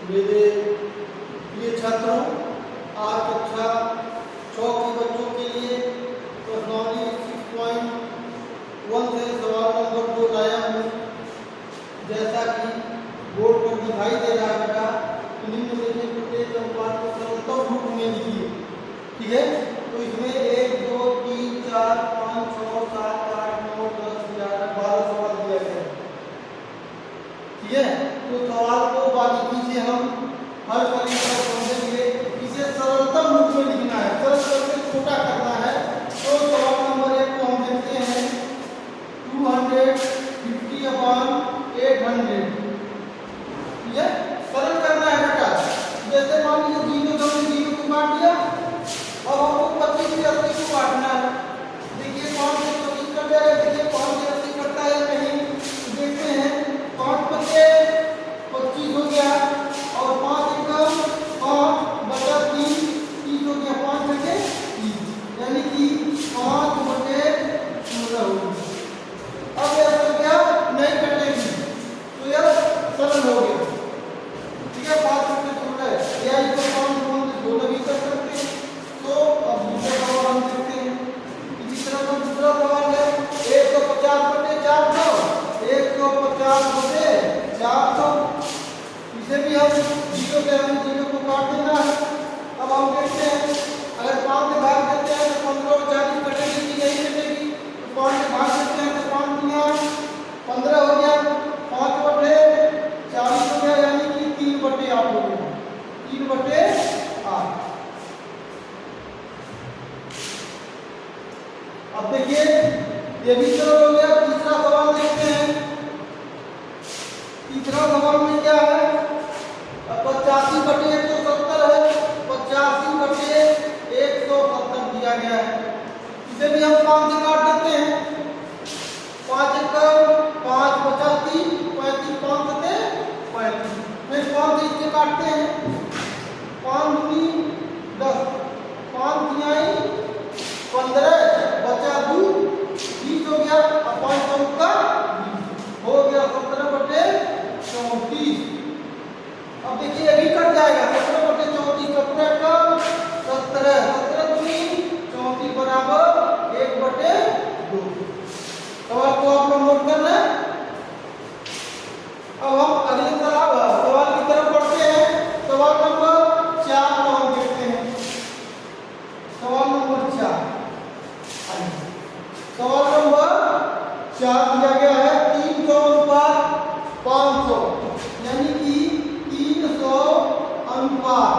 मेरे प्रिय छात्रों, आज कक्षा 6 के बच्चों के लिए प्रश्नावली 6.1 से सवाल नंबर 2 लाया हूँ। जैसा कि बोर्ड पर दिखाई दे रहा है बेटा, निम्नलिखित प्रत्येक अनुपात को सरलतम रूप में लिखिए। ठीक है, तो इसमें 1, 2, 3, 4, 5, 6, 7, 8, 9, 10, 11, 12 सवाल दिया गया है। ठीक है, तो सवाल को बारीकी से हम हल करेंगे और समझेंगे। इसे सरलतम रूप में लिखना है, सरल करके छोटा करना है। तो सवाल नंबर 1 को हम देखते हैं 250/800। ठीक है, सरल करना है बेटा। जैसे मान लीजिए 0 को 0 को काट दिया, अब हमको 25 से 80 को काटना है। देखिए 5 से 25 कट जाएगा। देखिए 5 से 80 कटता है नहीं, देखते हैं। 5 बचे 25 हो गया और 5 एकम 5 बचा 3 30 हो गया। 5 बचे 30 यानी कि 5 बटे 16 हो गया। अब यह संख्या नहीं कटेगी तो यह सरल हो गया। ठीक है, 5 बटे 16 या इसको 5 से जोड़ भी कर सकते हैं। तो अब दूसरा सवाल हम देखते हैं। इसी तरह का दूसरा सवाल है 150 बटे 400। 150 बटे 400, इसे भी हम 0 से हम 0 को काट देना है। अब हम देखते हैं, अगर 5 से भाग देते हैं तो 15 और 40 कटेगी कि नहीं कटेगी। तो 5 से भाग देते हैं तो 5 दुनिया 15 हो गया, 5 बटे 40 हो गया यानी कि 3 बटे 8 हो गया। 3 बटे 8। अब देखिए ये भी सरल हो गया। तीसरा सवाल देखते हैं। तीसरा सवाल में क्या है, 85 बटे 170 है। 85 बटे 170 दिया गया है। इसे भी हम 5 से काट देते हैं। 5 एकम 5 बचा 3 35, 5 सते 35। फिर 5 से इसके काटते हैं। 5 दूनी 10, 5 तिहाई 15 बचा 2 20 हो गया। अब 5 चौका 20 हो गया 17 बटे 34। अब देखिए ये भी कट जाएगा। 17 बटे 34 17 का 17 17 दूनी 34 बराबर 1 बटे 2। सवाल को आप लोग नोट करना है। अब हम अगले सवाल की तरफ बढ़ते हैं। सवाल नंबर 4 को हम देखते हैं। सवाल नंबर 4, सवाल नंबर 4 दिया गया है 300/500 यानी कि 300 अनुपात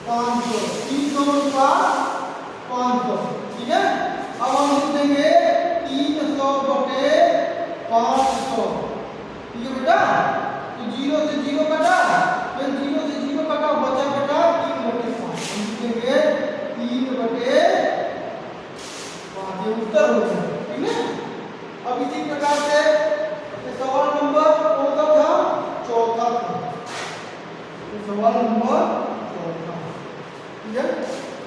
500। 300 अनुपात 500। ठीक है, अब हम लिख देंगे 300 बटे 500। ठीक है बेटा, तो 0 से 0 कटा, फिर 0 से 0 कटा, बचा बेटा 3 बटे 5। हम लिखेंगे 3 बटे 5। ये उत्तर हो गया। ठीक है, अब इसी प्रकार से सवाल नंबर कौन सा था, चौथा था। सवाल नंबर 4। ठीक है,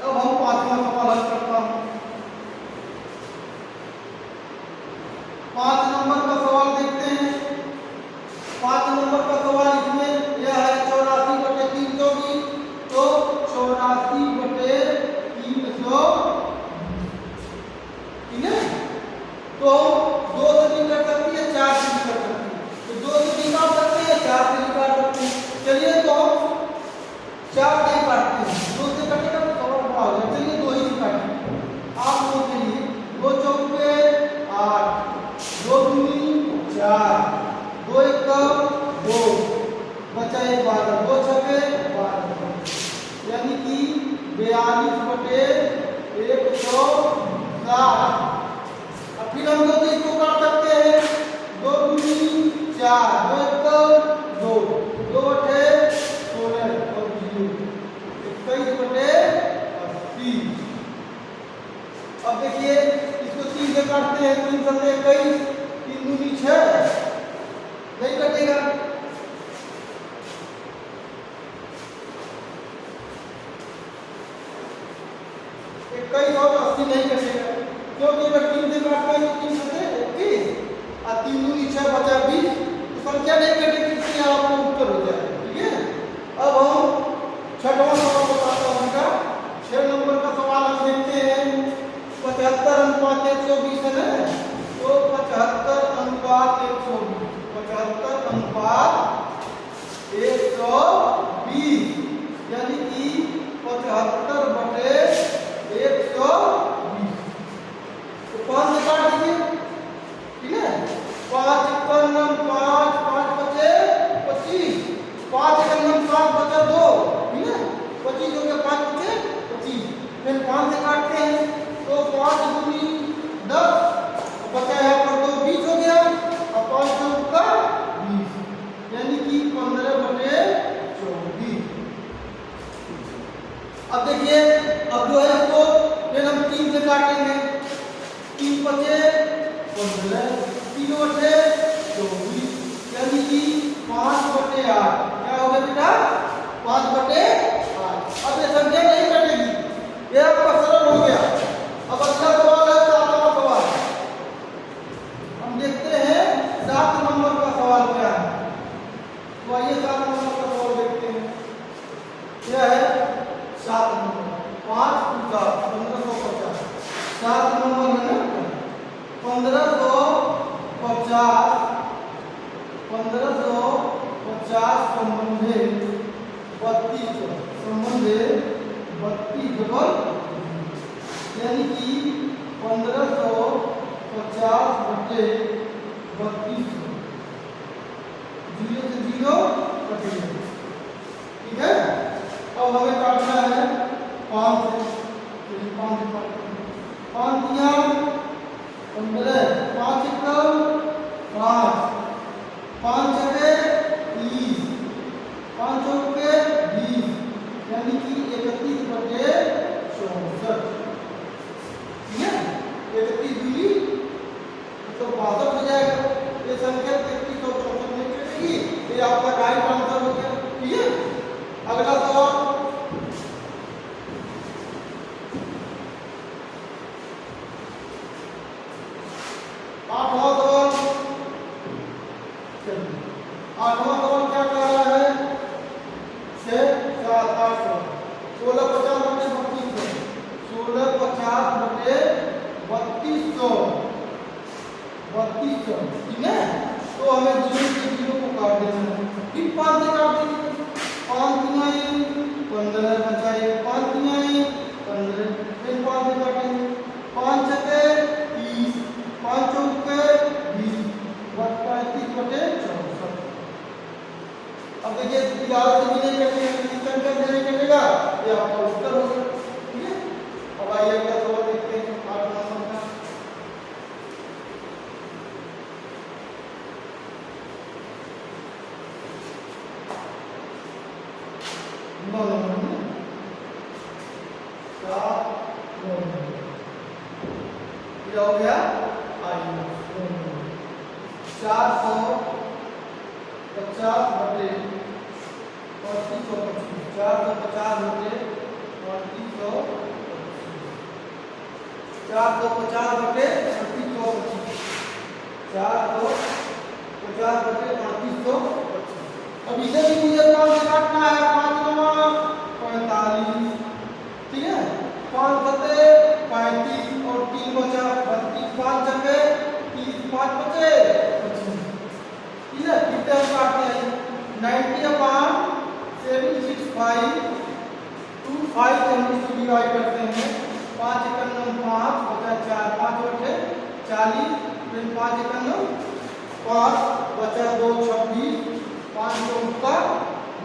अब हम 5वां सवाल हल करता हूं। 5 नंबर का सवाल देखते हैं। 5 नंबर का सवाल इसमें यह है 84 बटे 320। तो 84 बटे 300। ठीक है, तो 2 से भी कर सकती है, 4 से भी कर सकती है। तो 2 से भी काट सकते हैं, 4 से भी काट सकते हैं। चलिए तो हम 4 से काटते हैं। 2 से कटेगा तो सवाल बड़ा हो जाएगा। चलिए 2 ही से काटेंगे आप लोगों के लिए। 2 चौके 8, 2 दूनी 4, 2 एकम 2 बचा 1 12, 2 छक्के 12 यानी कि 42 बटे 160। अब फिर हम 2 से इसको काट सकते हैं। 2 दूनी 4, 2 एकम 2, 2 बटे 16 और 0 21 बटे 80। अब देखिए इसको 3 से काटते हैं। 3 सते 21, 3 दूनी 6, नहीं कटेगा। 21 और 80 नहीं कटेगा, क्योंकि अगर 3 से काटते हैं तो 3 सते 21 और 3 दूनी 6 बचा 20। तो संख्या नहीं 25 हो गया, 5 बचे 25। फिर 5 से काटते हैं तो 5 दूनी 10, बचा यहाँ पर तो 20 हो गया। अब 5 का 20 यानी कि 15/24। अब देखिए अब जो है इसको फिर हम 3 से काटेंगे, 3 बचे 15, 3 बचे 24 यानी कि 5/8। क्या हो गया बेटा? 5/8। अब ये संख्या नहीं कटेगी, ये आपका सरल हो गया। अब अगला सवाल है 7वां सवाल। हम देखते हैं 7 नंबर का सवाल क्या है। तो आइए 7 नंबर का सवाल देखते हैं। क्या है 7 नंबर? 5 × 1550। 7 नंबर है ना, 1550 संबंधे 32 संबंधे 32 डबल, यानी कि 1550/32। 0 से 0 कटेगा, ठीक है। अब हमें काटना है 5 से, 5 से काटते हैं। 5 दिया 15, 5 एकम 5, 5 छके 30, 5 चौके 20 यानी कि 31/64। ठीक है, 31 दूनी तो 62 हो जाएगा। ये संख्या 33 और 64 नहीं कटेगी, ये आपका राइट आंसर हो गया। ठीक है, अगला सवाल 8वां सवाल। 8वां सवाल क्या कह रहा है? 6 7 8 1650/3200। 1650/3200, ठीक है। तो हमें 0 से 0 को काट देना है, फिर 5 से काट देंगे। 5 तिहाई 15 बचाए, 5 तिहाई 15, फिर 5 से काटेंगे। 5 छके 30, 5 चौके 20, 35/64। अब देखिए 11 से भी नहीं कटेगा, किसी संख्या से नहीं कटेगा, ये आपका उत्तर हो गया। ठीक है, अब आइए अगला सवाल देखते हैं 8 नंबर का। 9 नंबर में 7 9 क्या हो गया? 450/3225। 450/3225। 450/3225। अब इसे भी मुझे 5 से काटना है। 5 9 45, ठीक है। 5 सते 35 और 3 बचा 32, 5 छके 30, 5 बचे 25, ठीक है। कितने हम काटते हैं? 90/765 हम इसको डिवाइड करते हैं। 5 एकम 5 बचा 4, 5 बचे 40, फिर 5 एकम 5 बचा 2 26, 5 चौका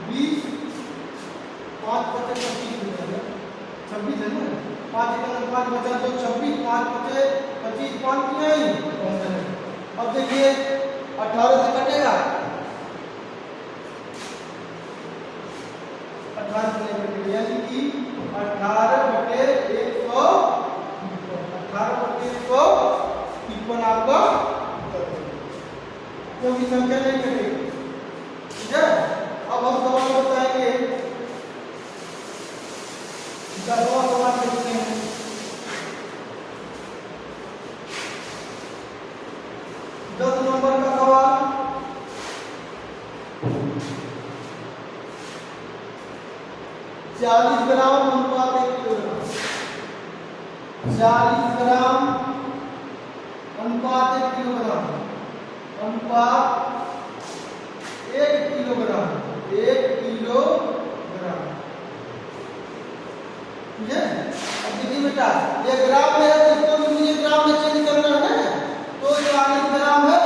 20, 5 बचे 25 हो जाएगा, 26 है ना। 5 एकम 5 बचा 2 26, 5 बचे 25, 5 तिहाई 15। अब देखिए 18 से कटेगा, 18 से नहीं कटेगा, यानी कि 18/153। 18/153 आपका क्योंकि संख्या नहीं कटेगी। ठीक है, अब हम सवाल बताएंगे 10वां सवाल देखते हैं। 10 नंबर का सवाल। 40 ग्राम अनुपात 1 किलोग्राम। 40 ग्राम अनुपात 1 किलोग्राम। अनुपात 1 किलोग्राम। 1 किलोग्राम, ठीक है। अब देखिए बेटा, ये ग्राम में है, इसको भी मुझे ग्राम में चेंज करना है। तो 40 ग्राम है,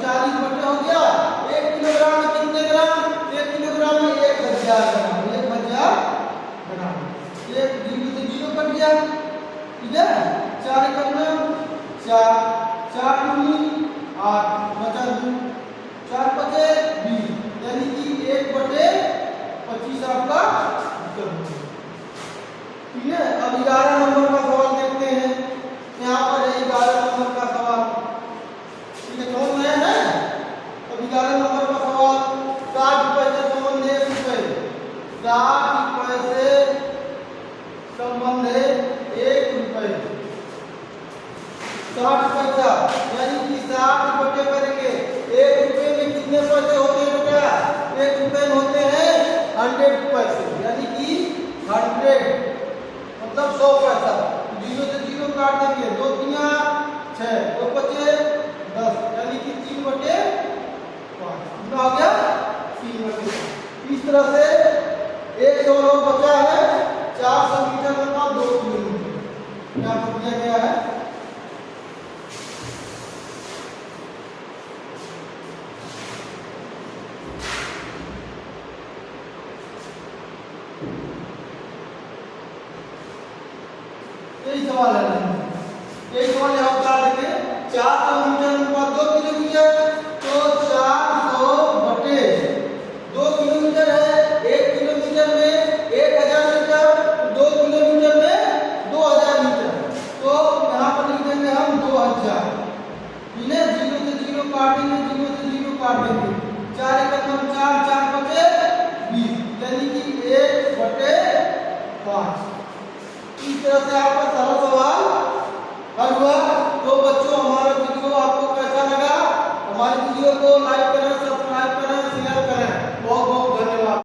40 बटे हो गया 1 किलोग्राम में कितने ग्राम? 1 किलोग्राम में 1000 ग्राम। 1000 ग्राम, है, 4 करना 4, 4 दूनी 8, बचा 2, 4 पचे 20, यानी कि 1/25 आपका उत्तर होगा। ठीक है, अब 11 नंबर का सवाल देखते हैं। यहाँ पर है 11 नंबर का सवाल। ठीक है, कौन नया है? अब 11 नंबर का सवाल, 60 रुपए से संबंध 1 रुपए, 60 रुपए से संबंध है 1 रुपए, 60 पैसा, यानी कि 60 बटे करके 1 रुपए में कितने पैसे होते हैं बेटा? 1 रुपए में होते हैं 100 पैसे, यानी कि 100 मतलब 100 पैसा। 0 से 0 काट देंगे, 2 तिया 6, 2 बचे 10, यानी कि 3/5 कितना हो गया? 3/5। इस तरह से एक सवाल और बचा है, 400 मीटर लंबा 2 किलोमीटर। यहाँ पर दिया गया है, यही सवाल है। यही सवाल यहाँ बता देंगे, 400 मीटर लंबा 2 किलोमीटर, तो 400 बटे 2 किलोमीटर है, 1 किलोमीटर में 1000 मीटर, 2 किलोमीटर में 2000 मीटर, तो यहाँ पर लिख देंगे हम 2000। इन्हें 0 से 0 काटेंगे, 0 से 0 काट देंगे, 4 एकम 4, 4 बचे 20, यानी कि 1/5। इस तरह से आपका